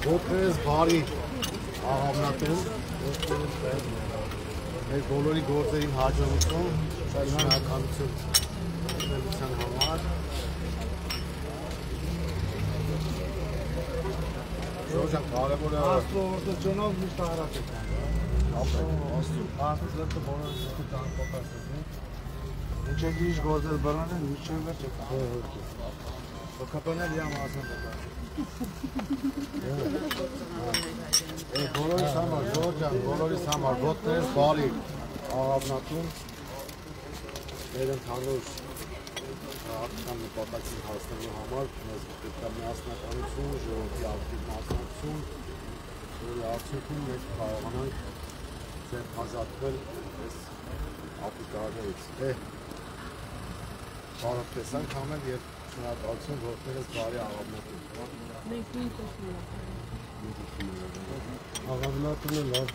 Ոտքերս բարի աղավնատուն, մեր բոլորի գործերին հաջողություն, շնորհակալություն ուսուցման համար։ Ժորժան կարևորը Աստծո միշտ առաջ է Աստծո բոլորը տան փոխացնում։ Ինչեւ ինչ գործեր բռնել, ինչեւ վերջ է։ Կապանել իամ ասեմ։ բոլորիս համար, Ժորժան, բոլորիս համար ոտքերս բարի աղավնատուն, մեր ընդհանուր արտական նպատակին հասնելու համար մեզ պետք է միասնականություն, ժողովրդի ակտիվ մասնակցություն, որի արդյունքում մենք կարողանանք ազատվել այս ապիկարներից։ Բարով տեսանք համել և շնորհակալություն ոտքերս բարի աղավնատուն։ Մենք նույնպես աղավնատունը լավ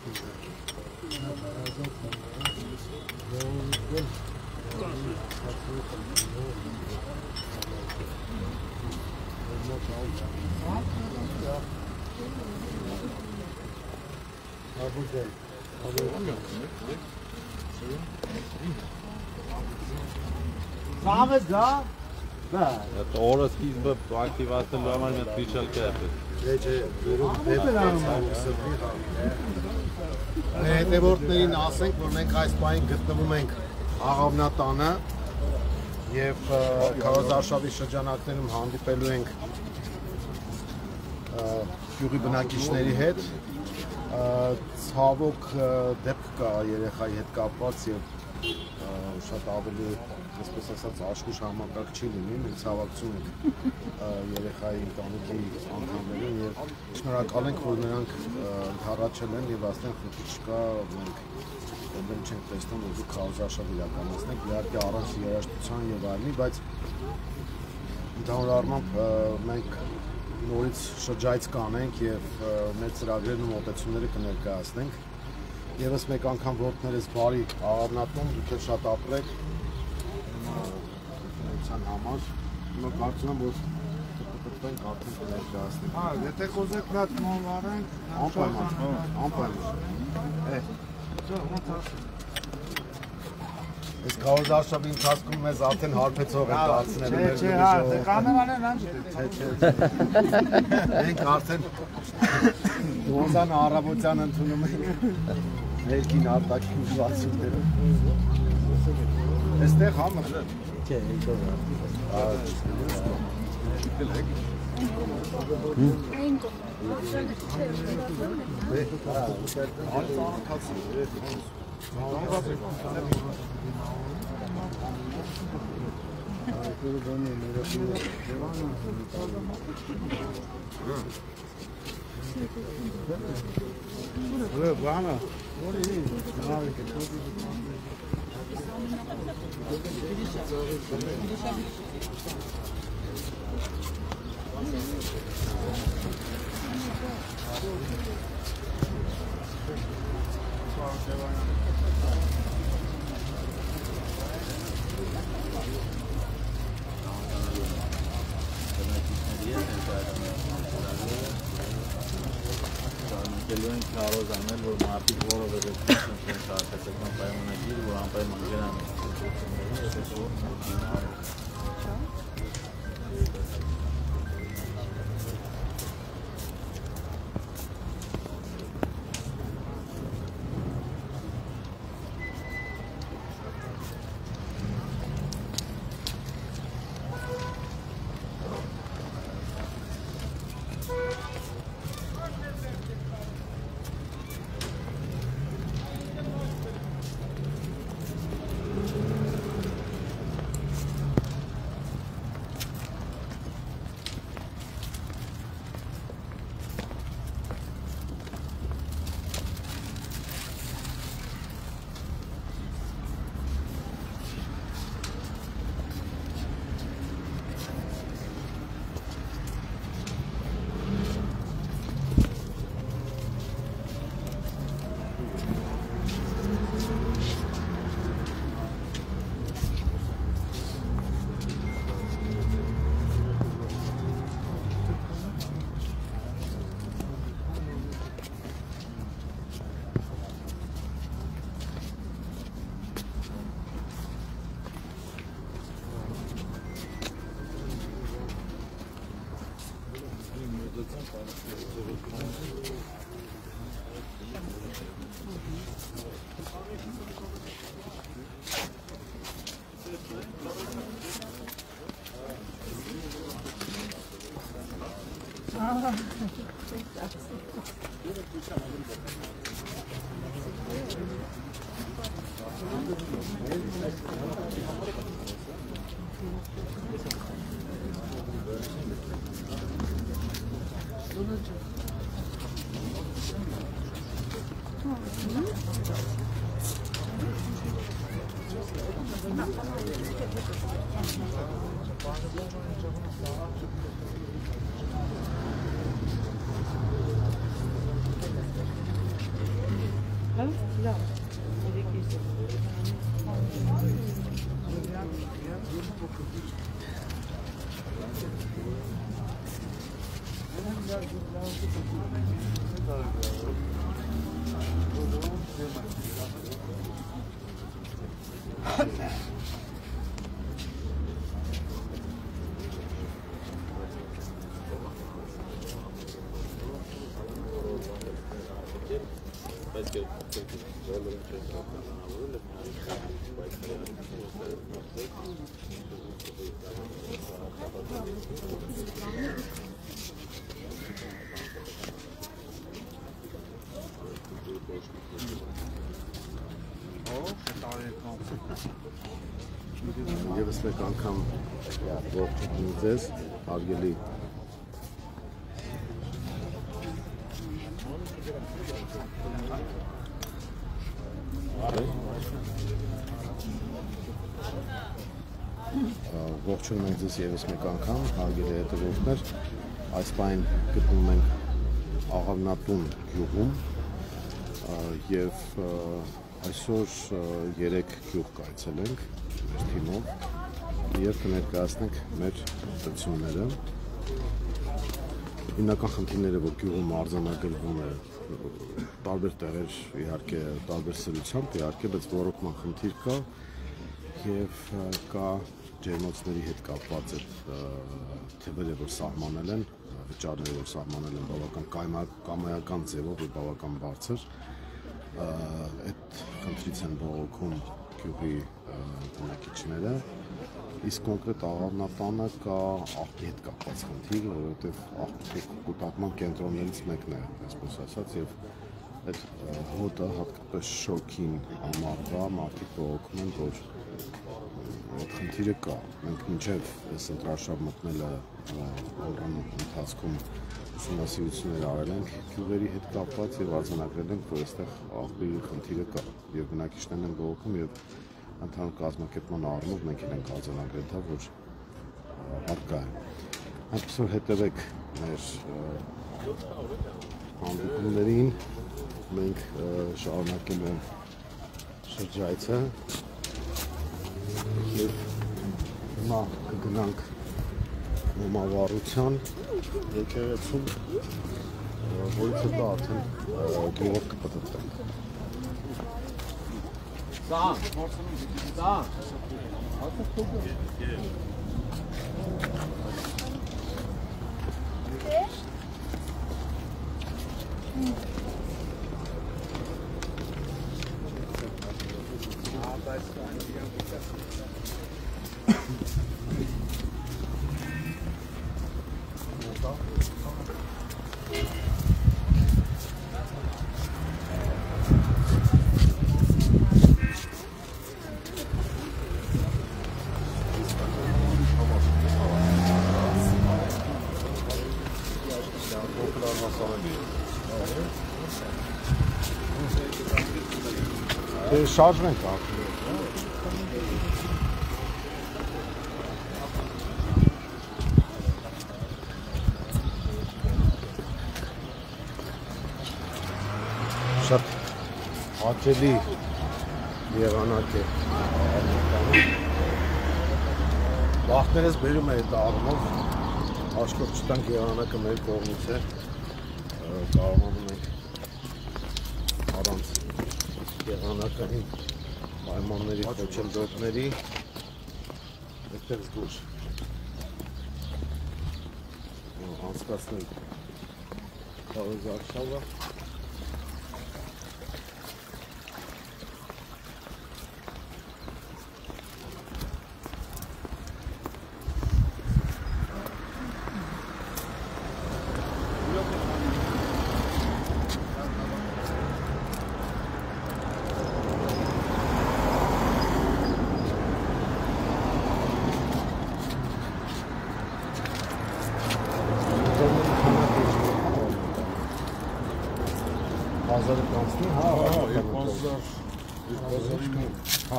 Սամես գա։ Это օրը սկիզբը ակտիվացնելու համար մի քիչ կերպ է։ Հետևորդներին ասենք, որ մենք այս պահին գտնվում ենք աղավնատանը և Քարոզարշավի շրջանակներում հանդիպելու ենք գյուղի բնակիչների հետ, ցավոք դեպք կա երեխայի հետ կապված և շատ ավելի, այսպես ասած, աշխույժ համակարգ չի լինի, մենք ցավակցում ենք երեխայի ընտանիքի անդամներին և շնորհակալ ենք, որ նրանք ընդառաջել են և ասեն խնդիր չկա, մենք ոբեն չենք տեսնում, որ դուք քարոզարշավ իրականացնեք, իհարկե առանց երաժշտության և այլնի, բայց ընդհանուր առմամբ մենք նորից շրջայց կանենք և մեր ծրագրերն ու մոտեցումները կներկայացնենք։ Եվս մեկ անգամ ոտքներս բարի աղավնատուն, դուք էլ շատ ապրեք համար, հիմա կարծում եմ, որ կպտպենք արդեն կներկայացնենք։ Եթե խոզեք լատ մոնվարենք, անպայման։ Այս քարոզարշավի ընթացքում մեզ արդեն հարբեցող են դարձնելու մեր ժողովուրդը։ Կանեմանեն անջ։ Մենք արդեն Ռոզան առավոտյան ընդունում ենք ներքին արտաքին զգացումները։ Այստեղ համը։ Չէ, այդտեղ։ Եվս մեկ անգամ ողջույն ձեզ, հարգելի ողջունում ենք ձեզ եվս մեկ անգամ, հարգելի հետևորդներ, այս պահին գտնվում ենք Աղավնատուն գյուղում եւ այսօր 3 գյուղ կայցելենք մեր թիմով եւ կներկայացնենք մեր տեսությունները։ Հիմնական խնդիրները, որ գյուղում արձանագրվում է տարբեր տեղեր, իհարկե տարբեր սրությամբ, իհարկե, բայց ոռոգման խնդիր կա եւ կա ջերմոցների հետ կապված այդ թվերը, որ սահմանել են, վճարները, որ սահմանել են բավական կամայական ձևով եւ բավական բարձր, այդ խնդրից են բողոքում գյուղի բնակիչները, իսկ կոնկրետ Աղավնատանը կա աղբի հետ կապված խնդիր, որովհետեւ աղբի կուտակման կենտրոններից մեկն է, այսպես ասած, եւ այդ հոտը հատկապես շոքին ամառվա մարդիկ բողոքում են, որ այդ խնդիրը կա։ Մենք մինչև այս ընտրաշավ մտնելը օրվան ընթացքում ուսումնասիրություններ արել ենք գյուղերի հետ կապված եւ արձանագրել ենք, որ այստեղ աղբի խնդիրը կա եւ բնակիչներն են բողոքում եւ ընդհանուր կազմակերպման առումով մենք ենք արձանագրել, որ հարկա է։ Այնպես որ հետևեք մեր հանդիպումներին, մենք շարունակելու ենք շրջայցը և հիմա կգնանք մոմավառության եկեղեցում, որից հետո արդեն գյուղով կպտտվենք։ Շարժվենք արդեն։ Շատ հաճելի եղանակ է արմատանը։ Վախներս բերում է այդ առումով, աշխով չտանք եղանակը մեր կողմից է, կարողանում ենք առանց եղանակային պայմանների խոչել դոտների այդտեղ զգուշ անցկացնել քաղաքի արշավը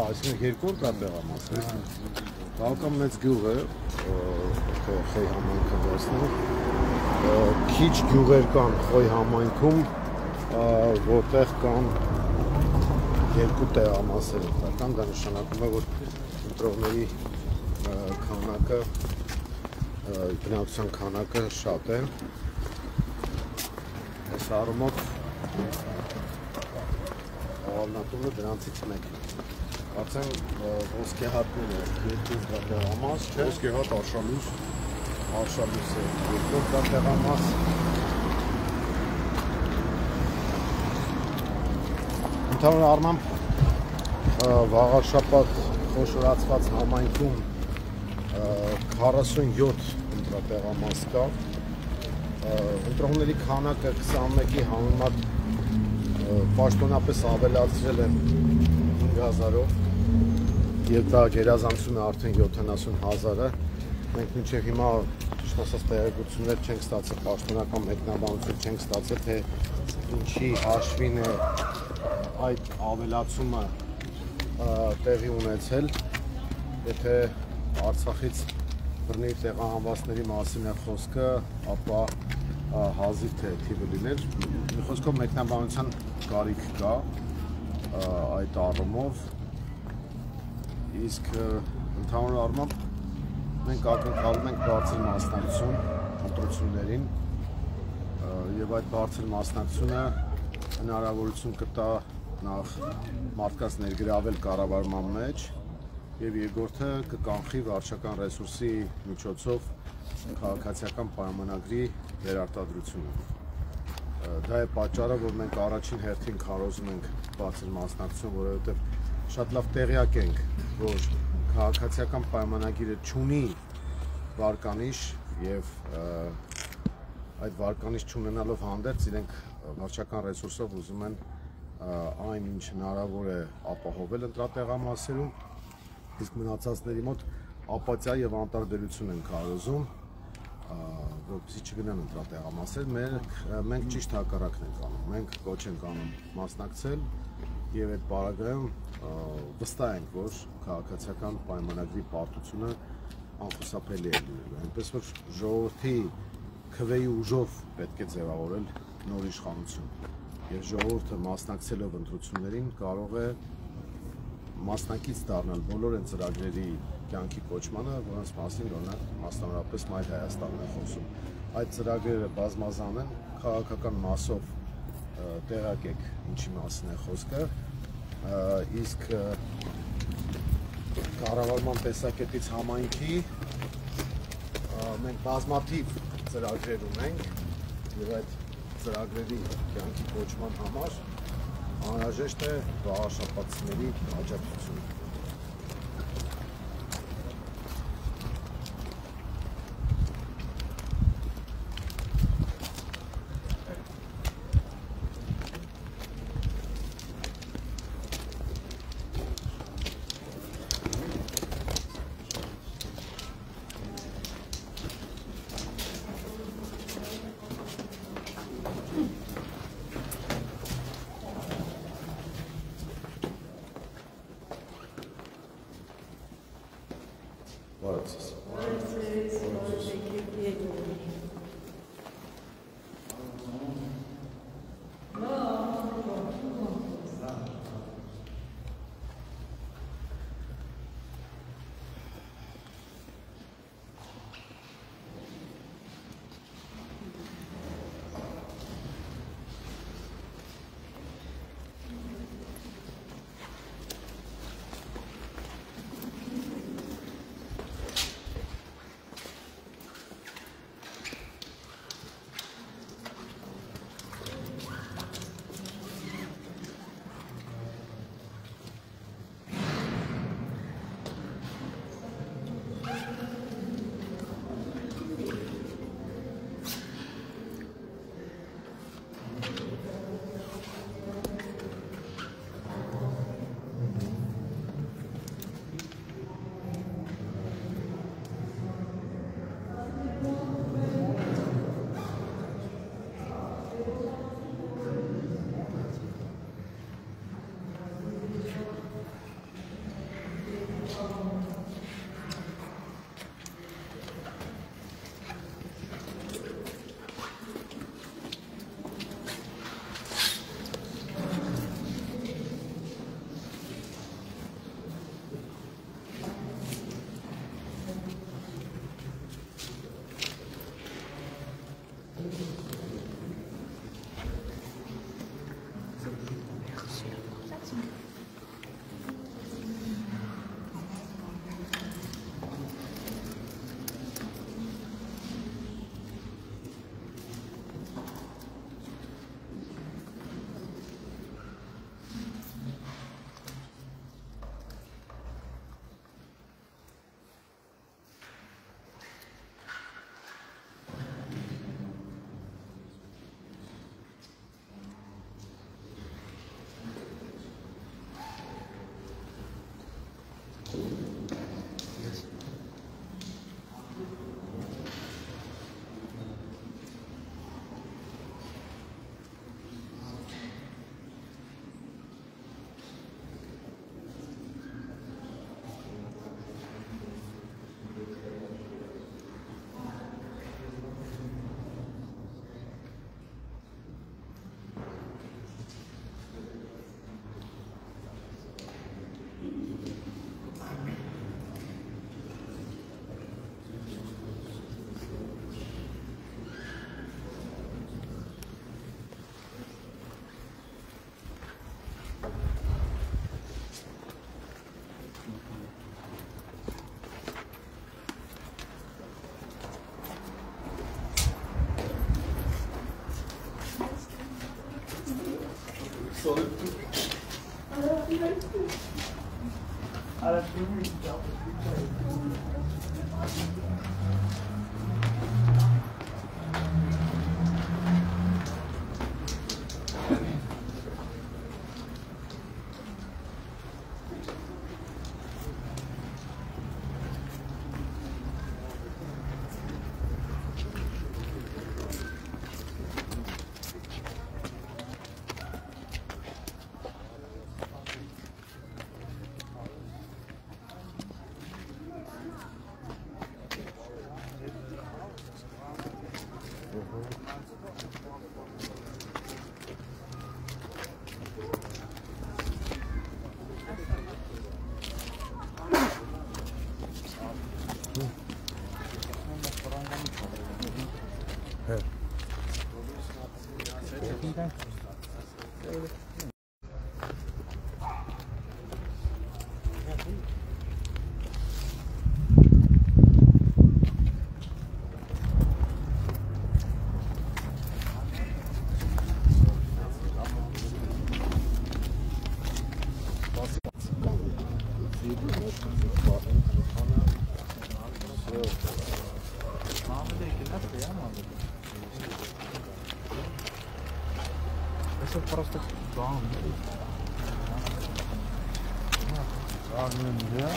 այսինքն երկու տեղամաս է։ Բավական մեծ գյուղ է, Խոյ համայնքը դասնում։ Քիչ գյուղեր կան Խոյ համայնքում, որտեղ կան երկու տեղամասեր ընտրական, դա նշանակում է, որ ընտրողների քանակը, բնակչության քանակը շատ է։ Այս առումով Ալնատունը դրանցից մեկն է։ Արդեն ոսկեհատները երկու տեղամաս, չէ՞։ Ոսկեհատ արշալույս է երկու տեղամաս։ Ընդհանուր առմամբ վաղարշաբաթ խոշորացված համայնքում 47 ընտրատեղամաս կա։ Ընտրողների քանակը 21-ի համեմատ պաշտոնապես ավելացրել են 5000-ով և դա գերազանցում է արդեն 70,000-ը։ Մենք մինչև հիմա ճիշտ ասած տեղեկություններ չենք ստացել, պաշտոնական մեկնաբանություն չենք ստացել, թե ինչի հաշվին է այդ ավելացումը տեղի ունեցել, եթե Արցախից բռնի տեղահանվածների մասին է խոսքը, ապա հազիվ թե թիվը լիներ, մի խոսքով մեկնաբանության կարիք կա այդ առումով, իսկ ընդհանուր առումով մենք ակնկալում ենք բարձր մասնակցություն ընտրություններին և այդ բարձր մասնակցությունը հնարավորություն կտա նախ մարդկանց ներգրավել կառավարման մեջ և երկրորդը կկանխի վարչական ռեսուրսի միջոցով քաղաքացիական պայմանագրի վերարտադրությունը։ Դա է պատճառը, որ մենք առաջին հերթին քարոզում ենք բարձր մասնակցություն, որովհետև շատ լավ տեղյակ ենք, որ քաղաքացիական պայմանագիրը չունի վարկանիշ և այդ վարկանիշ չունենալով հանդերձ իրենք վարչական ռեսուրսով ուզում են այն ինչ հնարավոր է ապահովել ընտրատեղամասերում, իսկ մնացածների մոտ ապաթիա և անտարբերություն են քարոզում, որպեսզի չգնան ընտրատեղամասեր, մենք ճիշտ հակառակն ենք անում, մենք կոչ ենք անում մասնակցել եւ այդ պարագայում վստահ ենք, որ քաղաքացիական պայմանագրի պարտությունը անխուսափելի է լինելու, այնպես որ ժողովրդի քվեի ուժով պետք է ձևավորել նոր իշխանություն եւ ժողովուրդը մասնակցելով ընտրություններին կարող է մասնակից դառնալ բոլոր այն ծրագրերի կյանքի կոչմանը, որոնց մասին օրինակ մասնավորապես Մայր Հայաստանն է խոսում։ Այդ ծրագրերը բազմազան են, քաղաքական մասով տեղակ եք ինչի մասին է խոսքը, իսկ կառավարման տեսակետից համայնքի մենք բազմաթիվ ծրագրեր ունենք եւ այդ ծրագրերի կյանքի կոչման համար անհրաժեշտ է վաղաշաբաթցիների աջակցությունը։ Это просто бам. Да?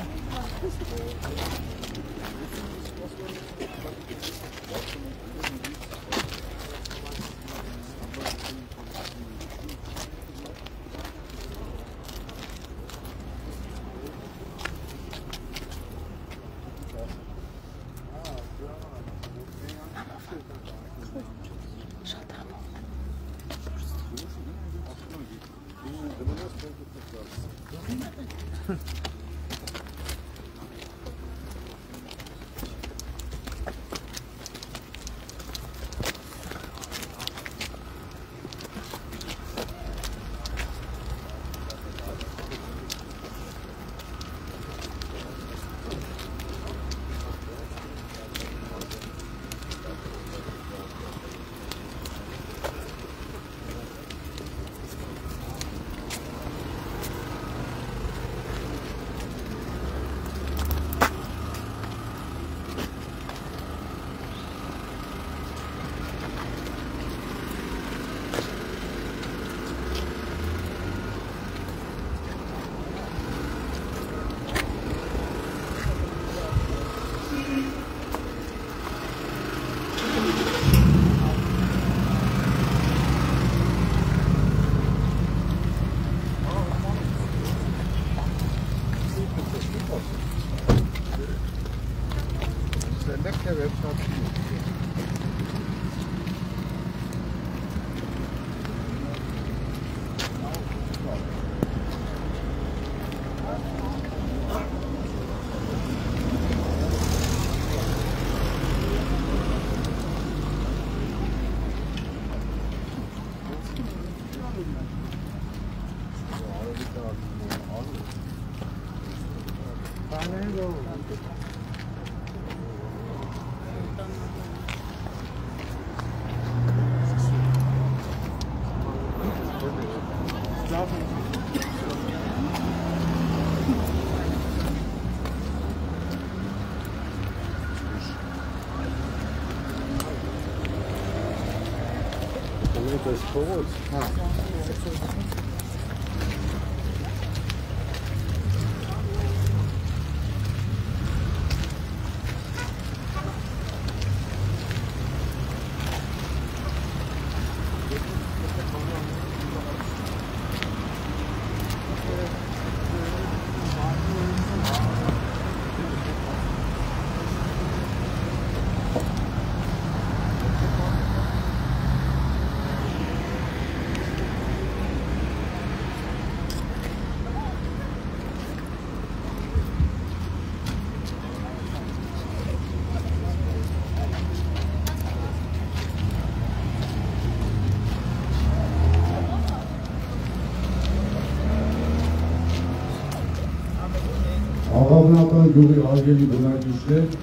Աղավնական գյուղի արգելի բնակիչներ,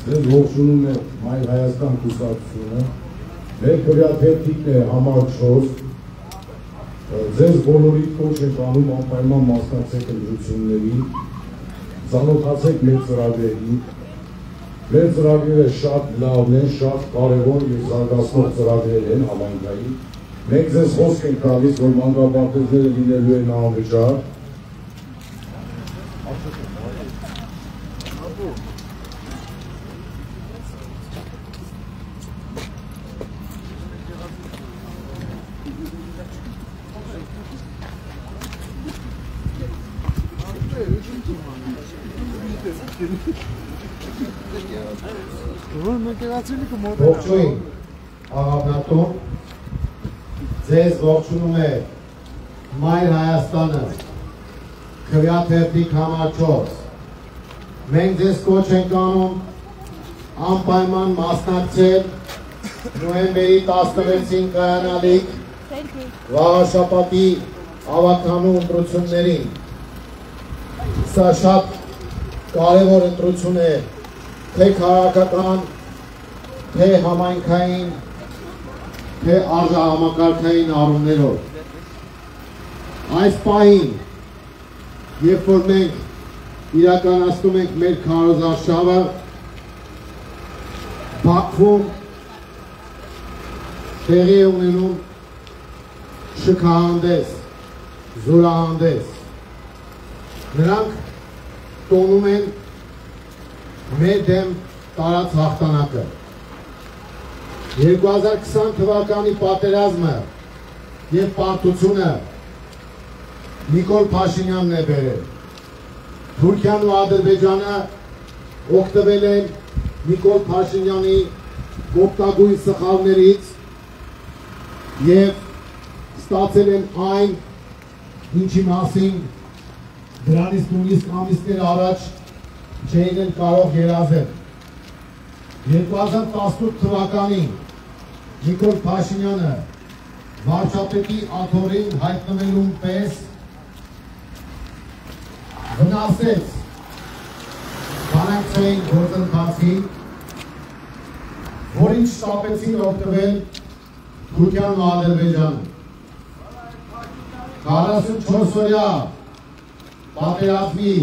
ձեզ ողջունում է Մայր Հայաստան կուսակցությունը, մեր քրեաթերթիկն է համար 4, ձեզ բոլորիդ կոչ ենք անում անպայման մասնակցեք ընտրություններին, ծանոթացեք մեր ծրագրերին, մեր ծրագրերը շատ լավն են, շատ կարևոր և զարգացնող ծրագրեր են համայնքային, մենք ձեզ խոսք ենք տալիս, որ մանկապարտեզները լինելու են անվճար, Ողջույն։ աղավնատուն, ձեզ ողջունում է Մայր Հայաստանը, քվեաթերթիկ համար 4։ Մենք ձեզ կոչ ենք անում անպայման մասնակցել նոյեմբերի 16-ին կայանալիք վաղաշաբաթի ավականու ընտրություններին։ Սա շատ կարևոր ընտրություն է թե քաղաքական, թե համայնքային, թե արժանապատվային առումներով։ Այս պահին, երբ որ մենք իրականացնում ենք մեր քարոզարշավը, Բաքվում տեղի է ունենում շքահանդես, զորահանդես։ Նրանք տոնում են մեր դեմ տարած հաղթանակը։ 2020 թվականի պատերազմը և պարտությունը Նիկոլ Փաշինյանն է բերել։ Թուրքիան ու Ադրբեջանը օգտվել են Նիկոլ Փաշինյանի կոպտագույն սխալներից և ստացել են այն, ինչի մասին դրանից նույնիսկ ամիսներ առաջ չէին են կարող երազել։ 2018 թվականին Նիկոլ Փաշինյանը վարչապետի աթոռին հայտնվելուն պես վնասեց բանակցային գործընթացին, որին շտապեցին օգտվել Թուրքիան ու Ադրբեջանը։ 44-օրյա պատերազմի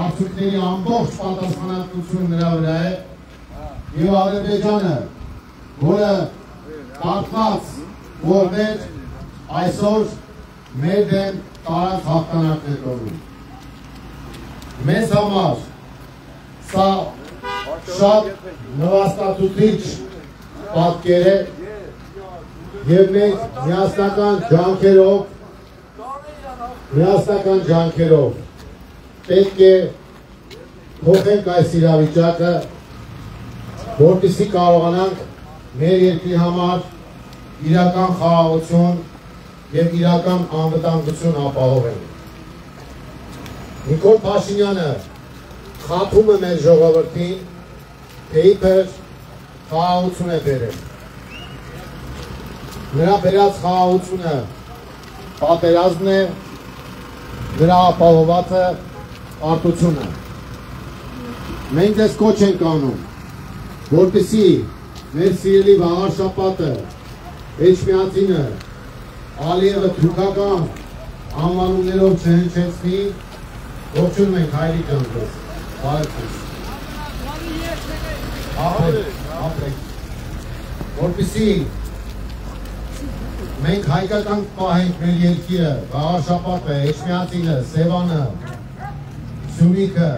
արդյունքների ամբողջ պատասխանատվությունը նրա վրա է, և Ադրբեջանը, որը պարտված որներ այսօր մեր դեմ տարած հաղթանակն է տոնում։ Մեզ համար սա շատ նվաստացուցիչ պատկեր է, և մենք միասնական ջանքերով պետք է փոխենք այս իրավիճակը, որպեսզի կարողանանք մեր երկրի համար իրական խաղաղություն և իրական անվտանգություն ապահովել։ Նիկոլ Փաշինյանը խաբում է մեր ժողովրդին, թե իբր խաղաղություն է բերել։ Նրա բերած խաղաղությունը պատերազմն է, նրա ապահովվածը պարտությունը։ Մենք ձեզ կոչ ենք անում, որպեսզի մեր սիրելի վաղարշապատը, Էջմիածինը, Ալիևը թուրքական անվանումներով չհնչեցնի, ողջունում ենք հայրի ջանքով, ապրեք, որպեսզի մենք հայկական պահենք մեր երկիրը, Վաղարշապատը, Էջմիածինը, Սևանը, Սյունիքը,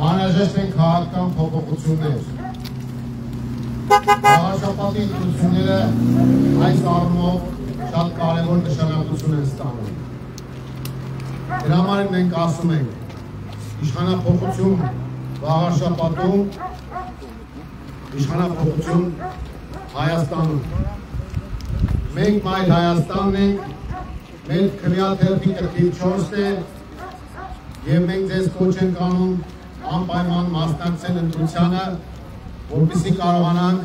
անհրաժեշտ են քաղաքական փոփոխություններ։ Վաղարշապատի ընտրությունները այս առումով շատ կարևոր նշանակություն են ստանում։ Դրա համար մենք ասում ենք իշխանափոխություն Վաղարշապատում, իշխանափոխություն Հայաստանում։ Մենք Մայր Հայաստանն ենք, մեր քվեաթերթիկը թիվ 4-ն է, և մենք ձեզ կոչ ենք անում անպայման մասնակցել ընտրությանը, որպեսզի կարողանանք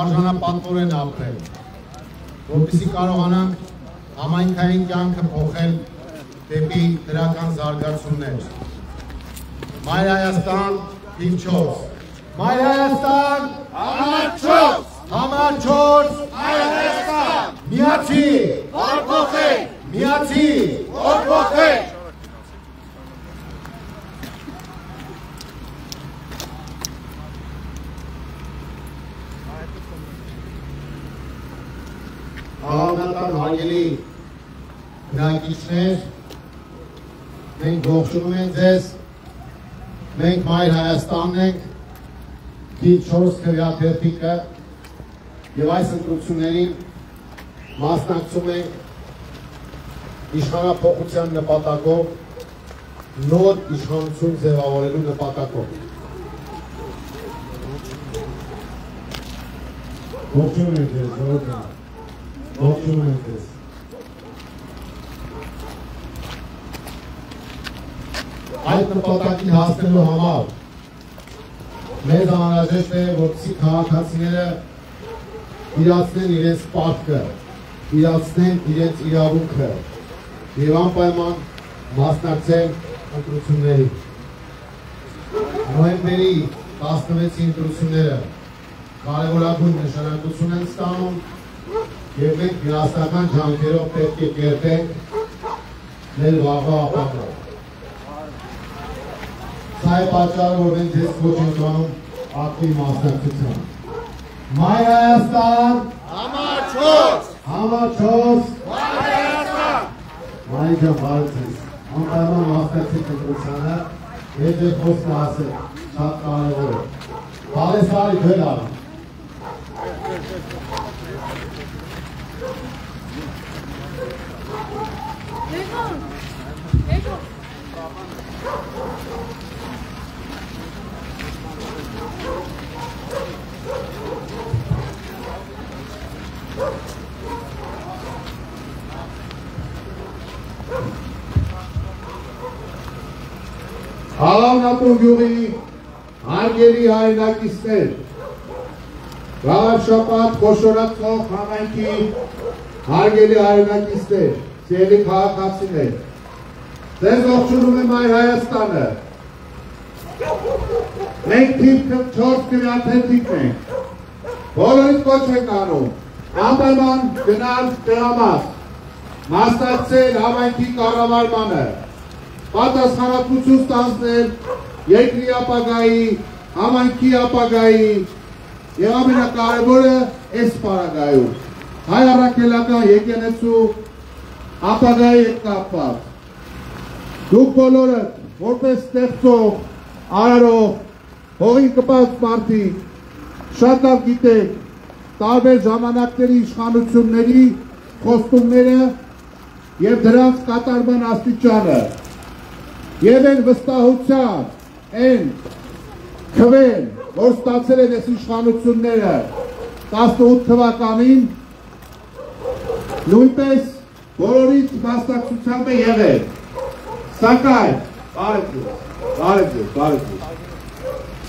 արժանապատվորեն ապրել, որպեսզի կարողանանք համայնքային կյանքը փոխել դեպի դրական զարգացումներ։ Մայր Հայաստան թիվ 4։ Մայր Հայաստան համար 4։ Համար 4 Մայր Հայաստան։ Միացի, որ փոխենք, միացի, որ փոխենք։ Աղավնական հարգելի բնակիչներ, մենք ողջունում ենք ձեզ, մենք Մայր Հայաստանն ենք, թիվ 4 քվեաթերթիկը, և այս ընտրություններին մասնակցում ենք իշխանափոխության նպատակով, նոր իշխանություն ձևավորելու նպատակով։ Ողջունում ենք ձեզ, ողջունում ենք ձեզ։ Այդ նպատակին հասնելու համար մեզ անհրաժեշտ է, որպեսզի քաղաքացիները իրացնեն իրենց պարտքը, իրացնեն իրենց իրավունքը եւ անպայման մասնակցեն ընտրություններին։ Նոյեմբերի 16-ի ընտրությունները կարևորագույն նշանակություն են ստանում եւ մենք վիճակական ջանքերով պետք է կերտենք մեր վաղվա ապագան։ Սա է պատճառը, որ մենք ձեզ կոչ ենք անում ակտիվ մասնակցության։ Մայր Հայաստան, Համար 4, Համար 4, Մայր Հայաստան։ Մայր ջան, բարև ձեզ։ Անպայման մասնակցեք ընտրությանը, եւ ձեր խոսքը ասեք, շատ կարևոր է։ Բալեսարի դեր արա։ Ալավնատուն գյուղի հարգելի հայրենակիցներ, Գավառշապատ խոշորացող համայնքի հարգելի հայրենակիցներ, սիրելի քաղաքացիներ, ձեզ ողջունում եմ Մայր Հայաստանը։ Մենք թիվ 4 քվեաթերթիկ ենք, բոլորից կոչ ենք անում, անպայման գնալ տեղամաս, մասնակցել համայնքի կառավարմանը, պատասխանատվություն ստանձնել երկրի ապագայի, համայնքի ապագայի եւ ամենակարևորը այս պարագայում հայ առաքելական եկեղեցու ապագայի հետ կապված։ Դուք բոլորը որպես ստեղծող, արարող, հողին կպած մարդիկ շատ լավ գիտեք տարբեր ժամանակների իշխանությունների խոստումները եւ դրանց կատարման աստիճանը եւ այն վստահության, այն քվեն, որ ստացել են այս իշխանությունները 18 թվականին, նույնպես բոլորից մասնակցությամբ է եղել։ Սակայն,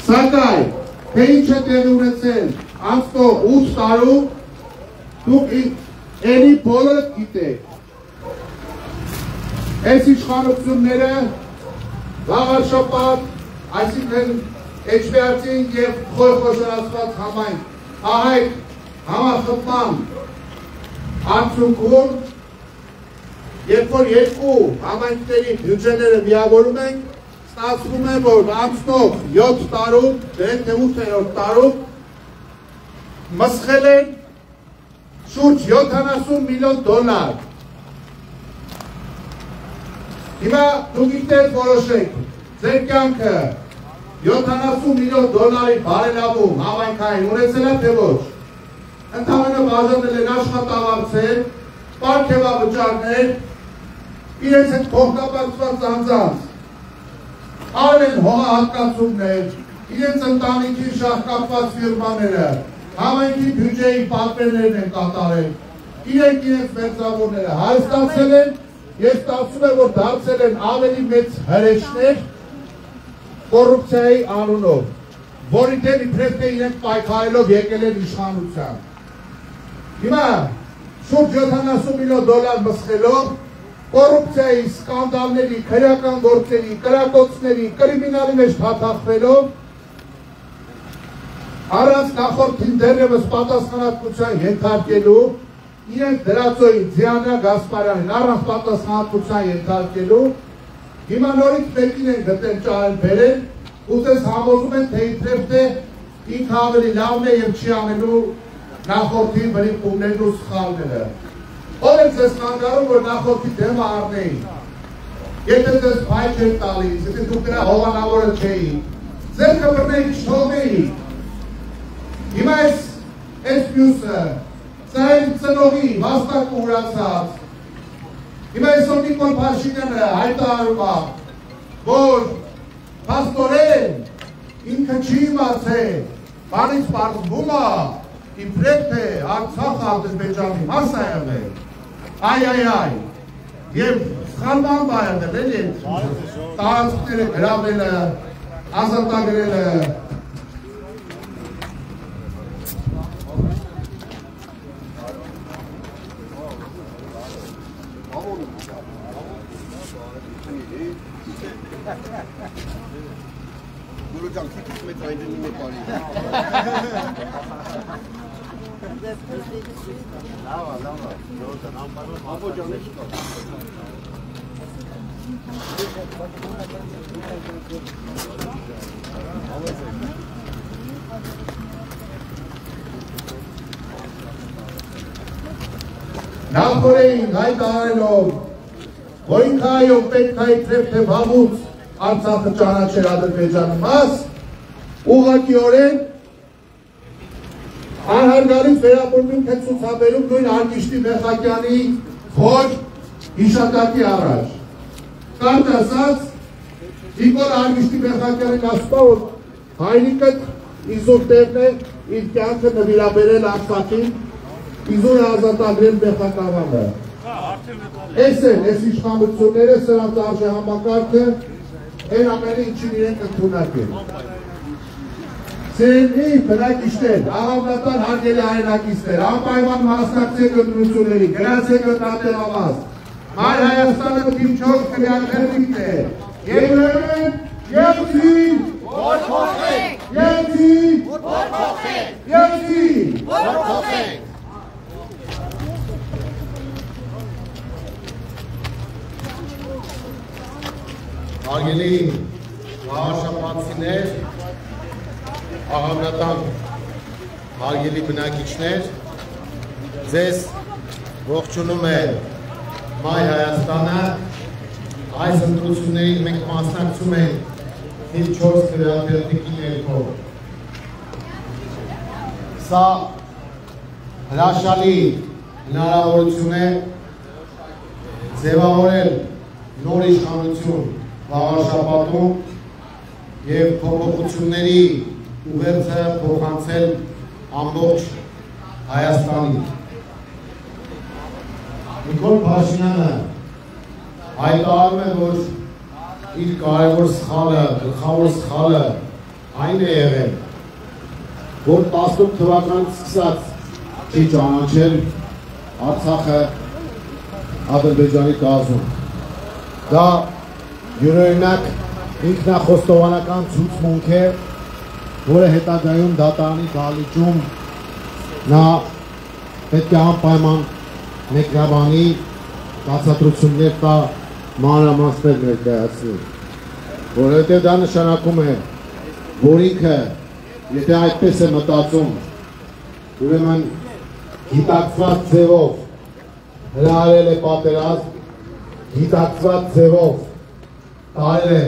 սակայն, թե ինչ է տեղի ունեցել անցնող 8 տարում, դուք էլի բոլորը գիտեք։ Այս իշխանությունները Գավառշապատ, այսինքն Էջմիածին եւ խոշորացված համայնք ահայտ համախմբման արդյունքում, երբ որ երկու համայնքների բյուջեները միավորում են, ստացվում է, որ անցնող 7 տարում, դեռ 8-րդ տարում մսխել են շուրջ $70 միլիոն։ Հիմա դուք ինքներդ որոշեք, ձեր կյանքը $70 միլիոն բարելավում համայնքային ունեցել է թե ոչ։ Ընդհանրապես բաժանել են աշխատավարձեր, պարգևավճարներ, իրենց հետ փոխկապակցված անձանց, արել են հողահատկացումներ, իրենց ընտանիքի շահկապված ֆիրմաները, համայնքի բյուջեի պատվերներն են կատարել, իրենք մերձավորները հարստացել են, ես ստացվում է, որ դարձել են ավելի մեծ հրեշներ կոռուպցիայի անունով, որի դեմ իբրև թե իրենք պայքարելով եկել են իշխանության։ Հիմա շուրջ $70 միլիոն մսխելով, կոռուպցիայի, սկանդալների, քրեական գործերի, կրակոցների, կրիմինալի մեջ փաթաթվելով, առանց նախորդին դեռևս պատասխանատվության ենթարկելու, իրենք դրածոյի Ձիանա Գասպարյանին առանց պատասխանատվության ենթարկելու, հիմա նորից մեկին են գտել ճարել բերել, ու ձեզ համոզում են, թե իբրև թե ինքը ավելի լավն է եւ չի անելու նախորդի բռնկումներն ու սխալները։ Ով է ձեզ խանգարում, որ նախորդի դեմը առնեին։ Եթե ձեզ փայ չէր տալիս, եթե դուք դրա հովանավորը չէիք, ձեր կբռնեիք, չթողնեիք։ Հիմա այս մյուսը, սա այն ծնողի վաստակ ուրացած։ Հիմա այսօր Նիկոլ Փաշինյանը հայտարարում է, որ փաստորեն ինքը չի իմացել, բանից պարզվում է, իբրև թե Արցախը Ադրբեջանի մաս է եղել, այ, եւ սխալման բա եղել էլի տարածքները գրավելը, ազատագրելը, Նախորդ հայտարարելով, որ ինքայով պետք է իբրև թե վաղուց Արցախը ճանաչեր Ադրբեջանի մաս, ուղղակիորեն անհարգալից վերապրում թե ցուցաբերում նույն Արգիշտի Մեխակյանի խոր հիշատակի առաջ։ Կարճ ասած, Նիկոլ Արգիշտի Մեխակյանին ասում որ հայրիկը իզուր տեղն է իր կյանքը նվիրաբերել Արցախին, իզուր ազատագրել Մեխակյանը։ Այս են, այս իշխանությունները, սրանց արժե համակարգը, այն ամենը ինչին իրենք ընդունակ են։ Սերնի բնակիչներ, աղավնատար հարգելի հայրենակիցներ, անպայման մասնակցեք ընտրությունների, գնացեք ընտրատեղամաս, Մայր Հայաստանը դիմչող քրեակերնիկն է, եւ ուրեմն ելցին, որ փոխենք, ելցին, որ փոխենք, ելցին, որ փոխենք։ Հարգելի վաղաշապանցիներ, աղավնատան հարգելի բնակիչներ, ձեզ ողջունում է Մայր Հայաստանը, այս ընտրություններին մենք մասնակցում ենք թիվ 4 քրեատերտիկի ներքո։ Սա հրաշալի հնարավորություն է ձևավորել նոր իշխանություն վաղաշապատում և փոփոխությունների ուղերձը փոխանցել ամբողջ Հայաստանին։ Նիկոլ Փաշինյանը հայտարարում է, որ իր կարևոր սխալը, գլխավոր սխալը այն է եղել, որ 18 թվականից սկսած չի ճանաչել Արցախը Ադրբեջանի կազմում։ Դա յուրօրինակ ինքնախոստովանական ցուցմունք է, որը հետագայում դատարանի դահլիճում նա պետք է անպայման մեկնաբանի, բացատրություններ տա, մանրամասներ ներկայացնի, որովհետև դա նշանակում է, որ ինքը, եթե այդպես է մտածում, ուրեմն գիտակցված ձևով հրահարել է պատերազմ, գիտակցված ձևով տարել է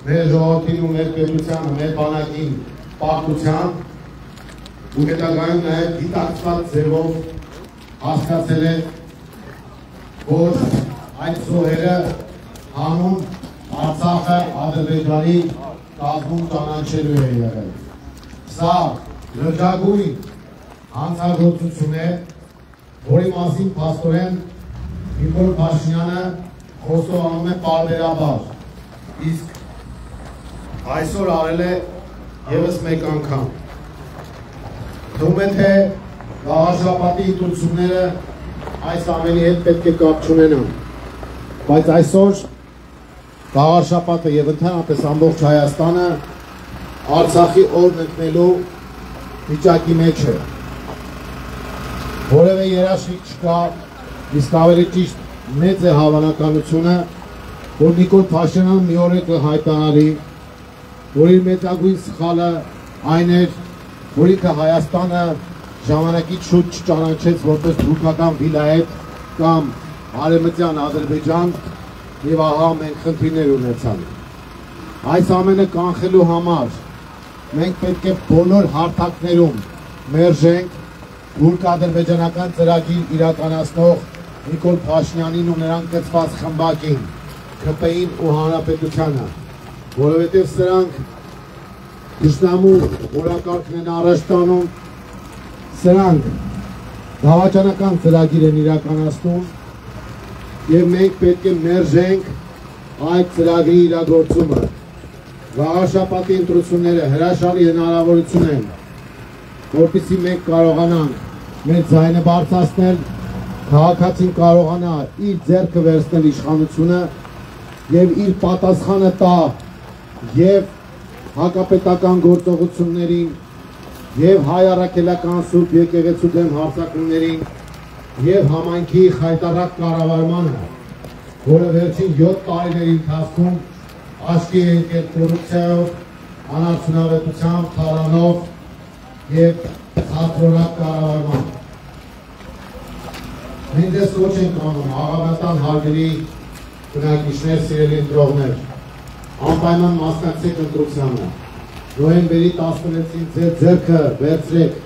մեր ժողովրդին ու մեր պետությանը, մեր բանակին պարտության ու հետագայում նաև գիտակցված ձևով հասկացել է, որ այդ զոհերը հանուն Արցախը Ադրբեջանի կազմում ճանաչելու է եղել։ Սա լրջագույն հանցագործություն է, որի մասին փաստորեն Նիկոլ Փաշինյանը խոստովանում է պարբերաբար, իսկ այսօր արել է ևս մեկ անգամ։ Թվում է, թե վաղաշապատի ընտրությունները այս ամենի հետ պետք է կապ չունենան, բայց այսօր վաղաշապատը եւ ընդհանրապես ամբողջ Հայաստանը Արցախի օրն ընկնելու վիճակի մեջ է։ Որևէ երաշխիք չկա, իսկ ավելի ճիշտ մեծ է հավանականությունը, որ Նիկոլ Փաշինյանը մի օր կհայտարարի, որ իր մեծագույն սխալը այն էր, որ ինքը Հայաստանը ժամանակից շուտ չճանաչեց որպես թուրքական վիլայետ կամ արևմտյան Ադրբեջան եւ ահա մենք խնդիրներ ունեցանք։ Այս ամենը կանխելու համար մենք պետք է բոլոր հարթակներում մերժենք թուրք-ադրբեջանական ծրագիր իրականացնող Նիկոլ Փաշինյանին ու նրան կցված խմբակին, ՔՊ-ին ու հանրապետությանը, որովհետև սրանք թշնամու օրակարգն են առաջ տանում, սրանք դավաճանական ծրագիր են իրականացնում եւ մենք պետք է մերժենք այդ ծրագրի իրագործումը։ Վաղաշաբաթի ընտրությունները հրաշալի հնարավորություն են, որպեսզի մենք կարողանանք մեր ձայնը բարձրացնել, քաղաքացին կարողանա իր ձեռքը վերցնել իշխանությունը եւ իր պատասխանը տա եւ հակապետական գործողություններին եւ հայ առաքելական սուրբ եկեղեցու դեմ հարձակումներին եւ համայնքի խայտառակ կառավարմանը, որը վերջին 7 տարիների ընթացքում աչքի է ընկել կոռուպցիայով, անարդյունավետությամբ, թալանով եւ խաթրոնակ կառավարմամբ։ Մենք դες ոչ ենք անում աղավնական հարգելի բնակիչներ, սիրելի ընտրողներ, անպայման մասնակցեք ընտրությանը։ Նոյեմբերի 16-ին ձեր ձեռքը վերցրեք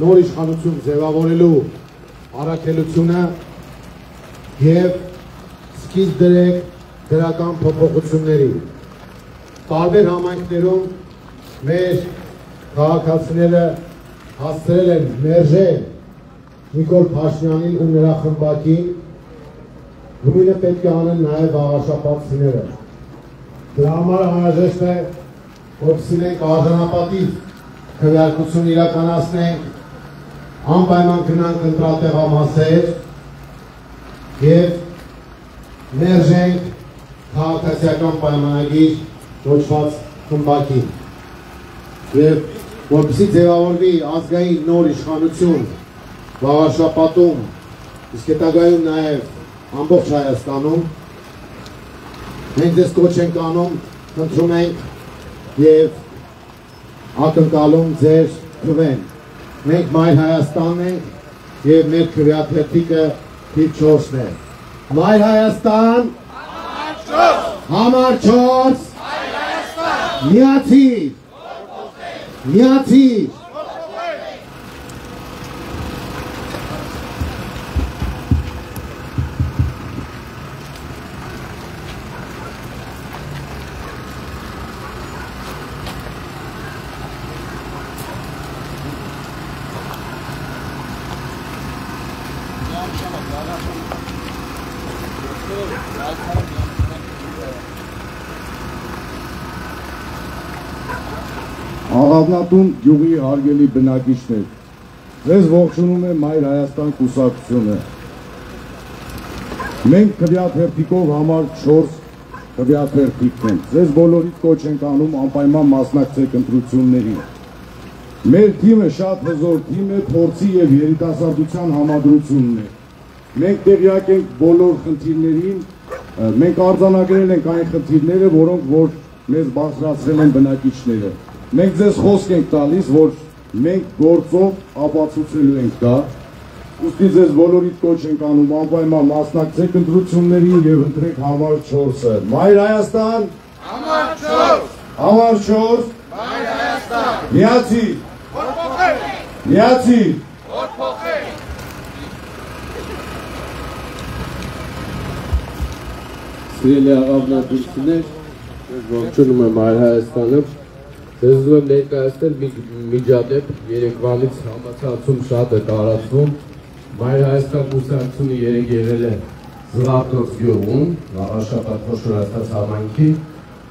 նոր իշխանություն ձևավորելու առաքելությունը եւ սկիզբ դրեք դրական փոփոխությունների։ Տարբեր համայնքներում մեր քաղաքացիները հասցրել են մերժել Նիկոլ Փաշինյանին ու նրա խմբակին, նույնը պետք է անեն նաև վաղաշաբաթցիները։ Դրա համար անհրաժեշտ է, որպեսզի մենք արժանապատիվ քվեարկություն իրականացնենք, անպայման գնանք ընտրատեղամասեր եւ մերժենք քաղաքացիական պայմանագիր կոչված խմբակին։ Եվ որպեսզի ձևավորվի ազգային նոր իշխանություն վաղաշաբաթում, իսկ հետագայում նաև ամբողջ Հայաստանում, մենք դες կոչ ենք անում, խնդրում ենք եւ ակնկալում ձեր քվեն։ Մենք Մայր Հայաստանն ենք եւ մեր քվեաթերթիկը թիվ 4-ն է։ Մայր Հայաստան, համար 4, Մայր Հայաստան, միացիր։ Աղավնատուն գյուղի հարգելի բնակիչներ, ձեզ ողջունում է Մայր Հայաստան կուսակցությունը։ Մենք քվեաթերթիկով համար 4 քվեաթերթիկն ենք։ Ձեզ բոլորիդ կոչ ենք անում անպայման մասնակցեք ընտրություններին։ Մեր թիմը շատ հզոր թիմ է, փորձի եւ երիտասարդության համադրությունն է։ Մենք տեղյակ ենք բոլոր խնդիրներին, մենք արձանագրել ենք այն խնդիրները, որոնք որ մեզ բարձրացրել են բնակիչները։ Մենք ձեզ խոսք ենք տալիս, որ մենք գործով ապացուցելու ենք դա, ուստի ձեզ բոլորիդ կոչ ենք անում անպայման մասնակցեք ընտրություններին եւ ընտրեք համար 4-ը։ Մայր Հայաստան, համար 4, համար 4, Մայր Հայաստան, միացիր, միացիր, Սիրելի աղավնատուրքներ, ողջունում եմ Մայր Հայաստանը, ձեզ ուզում եմ ներկայացնել միջադեպ երեկվանից համացանցում շատ է տարածվում, Մայր Հայաստան կուսակցությունը երեկ եղել է Զվարթնոց գյուղում, վաղաշաբաթ խոշորացած համայնքի,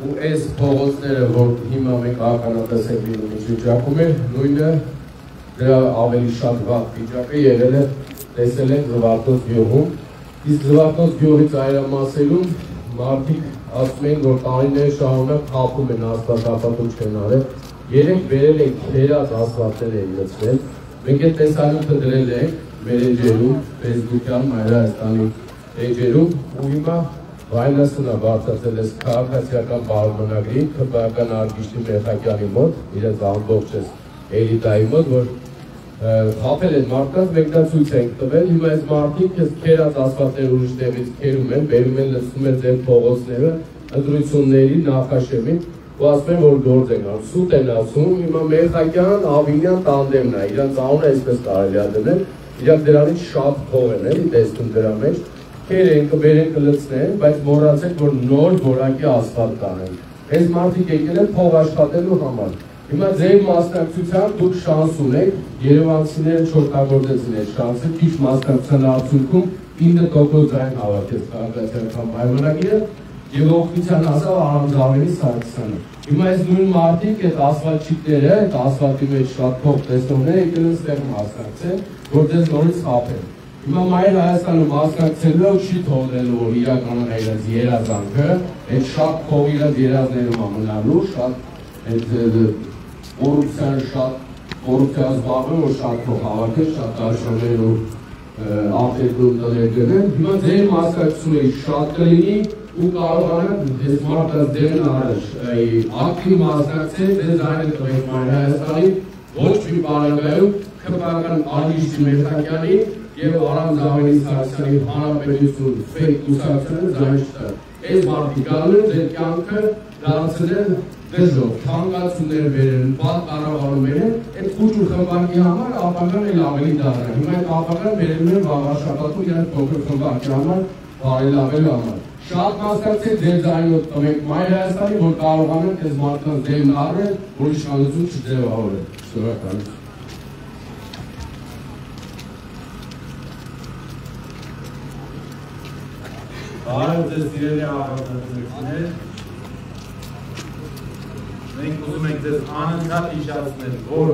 ու այս փողոցները, որ հիմա մենք ականատես ենք լինում վիճակում է, նույնը դրա ավելի շատ վատ վիճակը եղել է տեսել ենք Զվարթնոց գյուղում, իսկ Զվարթնոց գյուղի ծայրամասերում մարդիկ ասում են, որ տարիներ շարունակ խաբում են ասֆալտապատուչ չեն արել, երեք բերել ենք քերած ասֆալտներ են լցվել, մենք այդ տեսանյութը դրել ենք մեր էջերում, ֆեյսբուքյան Մայր Հայաստանի էջերում, ու հիմա վայնասունա բարձրացել ես քաղաքացիական պայմանագրի, քվեական արգիշտի Մեխակյանի մոտ, իրենց ամբողջ էլիտայի մոտ, որ խաբել են մարդկանց, մենք դա ցույց ենք տվել, հիմա այս մարդիկ քերած ասֆալտներ ուրիշ տեղից քերում են, բերում են լցնում են ձեր փողոցները, ընտրությունների նախաշեմին, ու ասում են, որ գործ են անում, սուտ են ասում, հիմա Մեխակյան, Ավինյան տանդեմն է, իրանց անունը այսպես կարելի է դնել, իրանք դրանից շատ փող են էլի տեսնում դրա մեջ, քերեն կբերեն կլցնեն, բայց մոռացեք, որ նոր որակի ասֆալտ կանեն։ Այս մարդիկ եկել են փող աշխատելու համար։ Հիմա ձեր մասնակցությամբ դուք շանս ունեք երևանցիները չօգտագործեցին այդ շանսը, քիչ մասնակցության արդյունքում 9% ձայն հավաքեց քաղաքացիական պայմանագիրը եւ օգնության հասավ Արամզավերի Սարգսյանը։ Հիմա այս նույն մարդիկ այդ ասֆալտչիկները, այդ ասֆալտի մեջ շատ փող տեսնողները եկել են ստեղ մասնակցել, որ դες նորից խափեն։ Հիմա Մայր Հայաստանը մասնակցելով չի թողնելու, որ իրականանա իրենց երազանքը, այդ շատ փող իրենց երազներում մնալու, շատ այդ կոռուպցիան զբաղվում, որ շատ փող հավաքեն, շատ դաշններ ու արտերկրում տներ գնեն։ Հիմա ձեր մասնակցությունը շատ կլինի ու կարողանան այս մարդկանց դերն առաջ ակտիվ մասնակցել, դες այն տվեք Մայր Հայաստանի ոչ մի բանակայում քպական Ալիշ Մերտակյանի եւ Արամզավերի Սարգսյանի հանրապետություն ֆեյք կուսակցությունը ձայն չտա։ Այս մարդիկ գալու են ձեր կյանքը դարձնել դժոխք, թանկացումներ բերեն, բաց կառավարումներ են, այդ խուճուր խմբակի համար ապագան էլ ավելի դառնա։ Հիմա այդ ապագան բերելու են վաղաշաբաթում իրենց փոքր խմբակի համար բարելավելու համար։ Շատ մասնակցեք ձեր ձայնով տվեք Մայր Հայաստանի, որ կարողանան այս մարդկանց դեմն առնել, որ իշխանություն չձևավորեն։ Շնորհակալություն։ Բարև ձեզ սիրելի աղբատություններ, մենք ուզում ենք ձեզ անընդհատ հիշեցնել, որ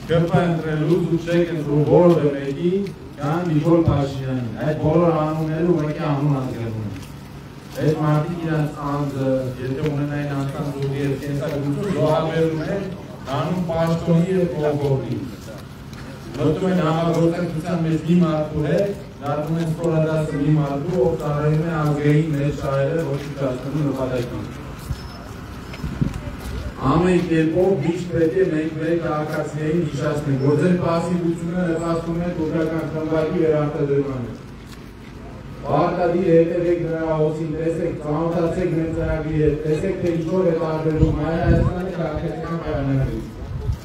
ԿՊ ընտրելուց ու չեք ընտրում որևէ մեկի, կան Նիկոլ Փաշինյանին, այդ բոլոր անունները ուղղակի անուն ազգերում են։ Այդ մարդիկ իրենց անձը, եթե ունենային անձանց ուղի և կենսագրություն զոհաբերում են, անում պաշտոնի և կողորտի։ Մտում են համագործակցության մեջ մի մարդու հետ, դառնում են ստորադասը մի մարդու, ով ծառայում է ազգային մեր շահերը ոչնչացնելու նպատակին։ Ամեն կերպով միշտ պետք է մենք մեր քաղաքացիներին հիշեցնենք, որ ձեր պասիվությունը նպաստում է թուրքական խմբակի վերարտադրմանը։ Պարտադիր հետևեք նրա հոսին, տեսեք, ծանոթացեք մեր ծրագրի հետ, տեսեք, թե ինչով է տարբերվում Մայր Հայաստանի քաղաքացիական պայմաններից։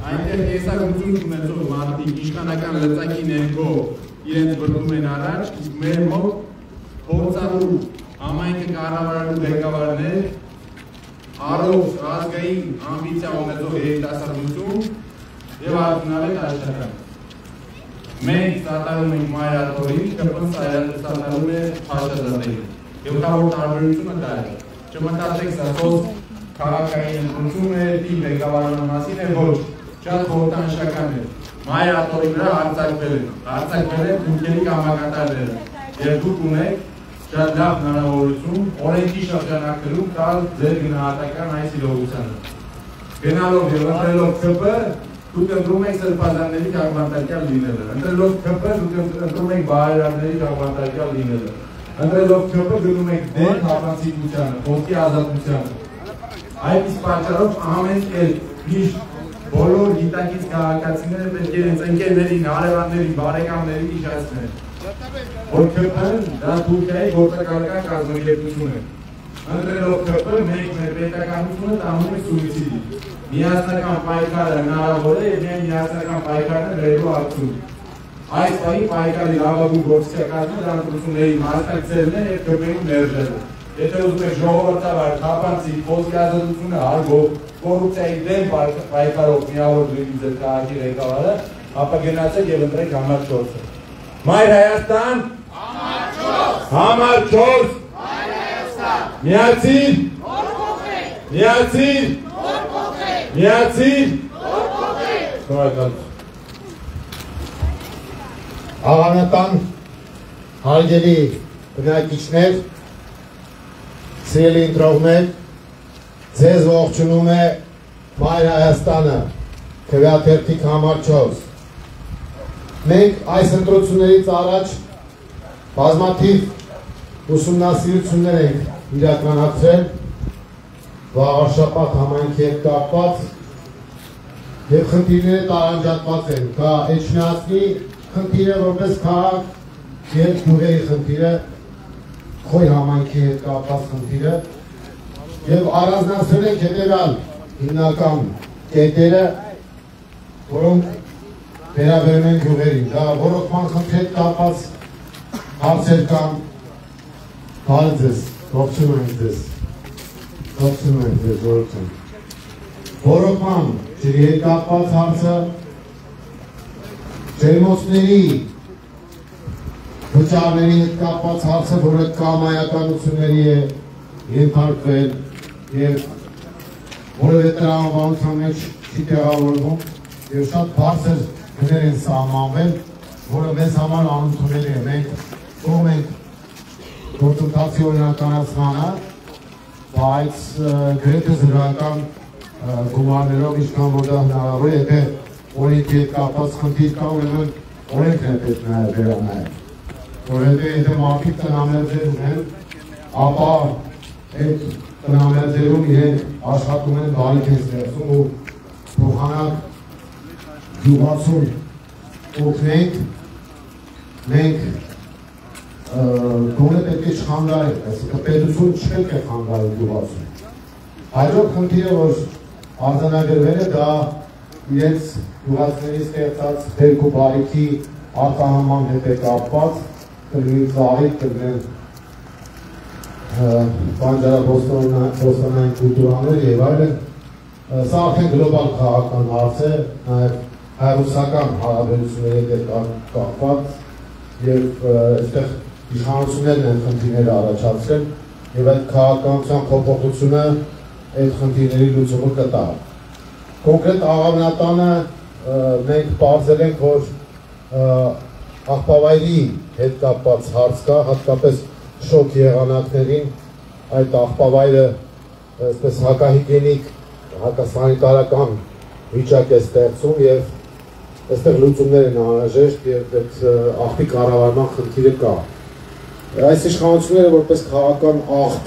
Այնտեղ տեսակցություն ունեցող մարդիկ իշխանական լծակի ներքո իրենց բռնում են առաջ, իսկ մեր մոտ փորձառու համայնքը կառավարելու ղեկավարներ, առողջ ազգային ամբիցիա ունեցող երիտասարդություն եւ արդյունավետ աշխատանք։ Մենք սատարում ենք Մայրաթորին, ԿՊ-ն սատարում է Փաշազատներին։ Գլխավոր տարբերությունը դա է։ Չմտածեք, սա խոսք քաղաքային ընտրությունների ղեկավարման մասին է, ոչ, շատ խորհրդանշական է։ Մայրաթորի վրա արձակվել են թուրքերի կամակատարները եւ դուք ունեք շատ լավ հնարավորություն օրենքի շրջանակներում տալ ձեր գնահատական այս իրողությանը։ Գնալով եւ ընտրելով ԿՊ, դուք ընտրում եք սրբազանների քաղաքացիական լինելը։ Ընտրելով ԿՊ, դուք ընտրում եք բարերարների քաղաքացիական լինելը։ Ընտրելով ԿՊ, գնում եք դեր քաղաքացիությանը, խոսքի ազատությանը։ Այդ իսկ պատճառով ամեն միշտ բոլոր գիտակից քաղաքացիները պետք է իրենց ընկերներին, հարևաններին, բարեկամներին հիշեցնեն, որ ԿՊ-ն դա Թուրքիայի գործակալական կազմակերպություն է։ Ընտրելով ԿՊ, մենք մեր պետականությունը տանում ենք սուիցիդի։ Միասնական պայքարը հնարավոր է եւ միայն միասնական պայքարն է վերելու արդյունք։ Այս պահի պայքարի լավագույն գործիքակազմը դա ընտրությունների մասնակցելն է եւ ԿՊ-ին մերժելը։ Եթե ուզում եք ժողովրդավար, թափանցիկ, խոսքի ազատությունը հարգող, կոռուպցիայի դեմ պայքարող միավոր լինի ձեր քաղաքի ղեկավարը, ապա գնացեք եւ ընտրեք համար 4-ը։ Մայր Հայաստան, համար 4, Մայր Հայաստան, միացիր, միացիր, միացիր, Աղանական հարգելի բնակիչներ, սիրելի ընտրողներ, ձեզ ողջունում է Մայր Հայաստանը, քվեաթերթիկ համար 4։ Մենք այս ընտրություններից առաջ բազմաթիվ ուսումնասիրություններ ենք իրականացրել վաղաշաբաթ համայնքի հետ կապված եւ խնդիրները տարանջատված են, կա Էջմիածնի խնդիրը որպես քաղաք եւ գյուղերի խնդիրը, Խոյ համայնքի հետ կապված խնդիրը եւ առանձնացրել ենք հետեւյալ հիմնական կետերը, որոնք վերաբերում են գյուղերին։ Դա ռոռոկման խնդրի հետ կապված հարցեր կան, բարև ձեզ, ողջունում ենք ձեզ, ողջունում ենք ձեզ, ողջունում։ Ռոռոկման ջրի հետ կապված հարցը, ջերմոցների վճարների հետ կապված հարցը, որը կամայականությունների է ենթարկվել և որևէ տրամաբանության մեջ չի տեղավորվում և շատ բարձր գներ են սահմանվել, որը մեզ համար անընդունելի է։ Մենք կողմ ենք գործընթացի օրինականացմանը, բայց գրեթե զրոյական գումարներով ինչքան որ դա հնարավոր է, եթե օրենքի հետ կապված խնդիր կա, ուրեմն օրենքն է պետք նաև վերանայել։ Որովհետև եթե մարդիկ տնամերձեր ունեն, ապա այդ տնամերձերում իրենք աշխատում են բարիք են ստեղծում ու փոխանակ գյուղացուն օգնենք, մենք գոնե պետք է չխանգարենք, այսինքն պետություն չպետք է խանգարել գյուղացուն։ Հաջորդ խնդիրը, որ արձանագրվել է, դա իրենց գյուղացիների ստեղծած բերք ու բարիքի արտահանման հետ է կապված, կլինի ծաղիկ, կլինեն բանջարաբոստանային կուլտուրաներ և այլն։ Սա արդեն գլոբալ քաղաքական հարց է, նաև հայ-ռուսական հարաբերությունների հետ կապված և այստեղ իշխանություններն են խնդիրները առաջացրել և այդ քաղաքականության փոփոխությունը այդ խնդիրների լուծումը կտա։ Կոնկրետ աղավնատանը մենք պարզել ենք, որ աղբավայրի հետ կապված հարց կա, հատկապես շոկ եղանակներին այդ աղբավայրը այսպես հակահիգիենիկ, հակասանիտարական վիճակ է ստեղծում և այստեղ լուծումներ են անհրաժեշտ և այդ աղբի կառավարման խնդիրը կա։ Այս իշխանությունները որպես քաղաքական աղբ,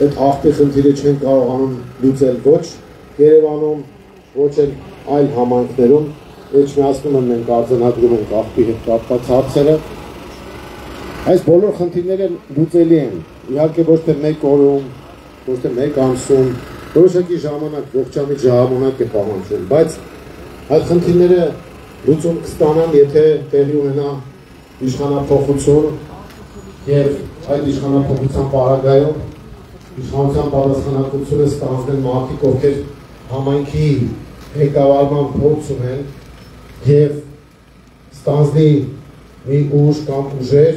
այդ աղբի խնդիրը չեն կարողանում լուծել ոչ Երևանում, ոչ էլ այլ համայնքներում, Էջմիածնում են մենք արձանագրում ենք աղբի հետ կապված հարցերը։ Այս բոլոր խնդիրները լուծելի են, իհարկե ոչ թե մեկ օրում, ոչ թե մեկ ամսում, որոշակի ժամանակ, ողջամիտ ժամանակ է պահանջում, բայց այդ խնդիրները լուծում կստանան, եթե տեղի ունենա իշխանափոխություն և այդ իշխանափոխության պարագայում իշխանության պատասխանատվությունը ստանձնեն մարդիկ, ովքեր համայնքի ղեկավարման փորձ ունեն և ստանձնի մի ուժ կամ ուժեր,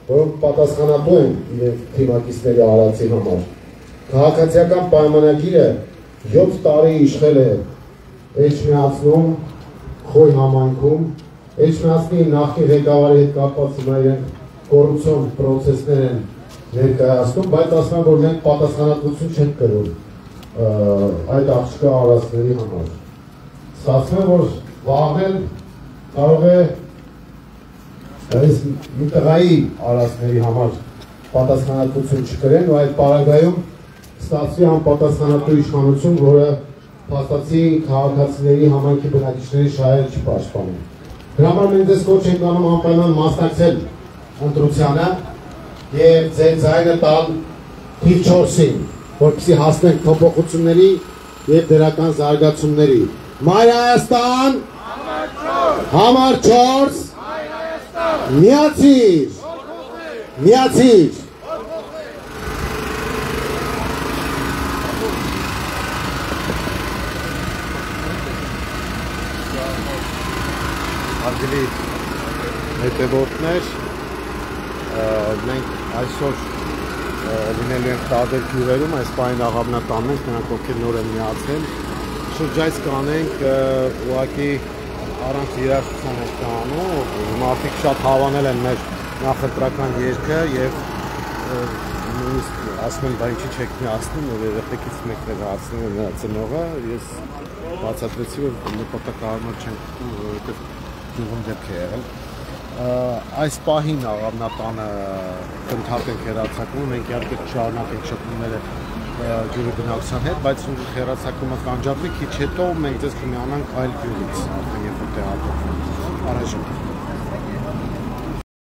որոնք պատասխանատու են իրենց թիմակիցների արածի համար։ Քաղաքացիական պայմանագիրը 7 տարի իշխել է Էջմիածնում, Խոյ համայնքում, Էջմիածնի նախկին ղեկավարի հետ կապված հիմա իրենք կոռուպցիոն պրոցեսներ են ներկայացնում, բայց ասում են, որ մենք պատասխանատվություն չենք կրում այդ աղջկա արածների համար։ Ստացվում է, որ վաղն կարող է մի տղայի արածների համար պատասխանատվություն չկրեն ու այդ պարագայում ստացվի անպատասխանատու իշխանություն, որը փաստացի քաղաքացիների համայնքի բնակիչների շահերը չպաշտպանում։ Դրա համար մենք ձեզ կոչ ենք անում անպայման մասնակցել ընտրությանը և ձեր ձայնը տալ թիվ 4-ին, որպեսզի հասնենք փոփոխությունների և դրական զարգացումների։ Մայր Հայաստան, համար 4, միացիր, միացիր։ Հարգելի հետևորդներ, մենք այսօր լինելու ենք տարբեր գյուղերում, այս պահին աղավնատանն ենք, նրանք ովքեր նոր են միացել, շրջայց կանենք, ուղղակի առանց երաժշտության ենք կանում, մարդիկ շատ հավանել են մեր նախընտրական երգը և նույնիսկ ասում են, բա ինչի չեք միացնում, որ երեխեքից մեկն է հարցնում է նրա ծնողը, ես բացատրեցի, որ նպատակահարմար չենք գտնում, որովհետև գյուղում դեպք է եղել։ Այս պահին աղավնատանը կընդհատենք հեռարձակումը, մենք իհարկե շարունակենք շփումները գյուղի բնակության հետ, բայց հեռարձակումը կանջատվի, քիչ հետո մենք ձեզ կմիանանք այլ գյուղից, արդեն երբ որ տեղափոխվենք։ Առայժմ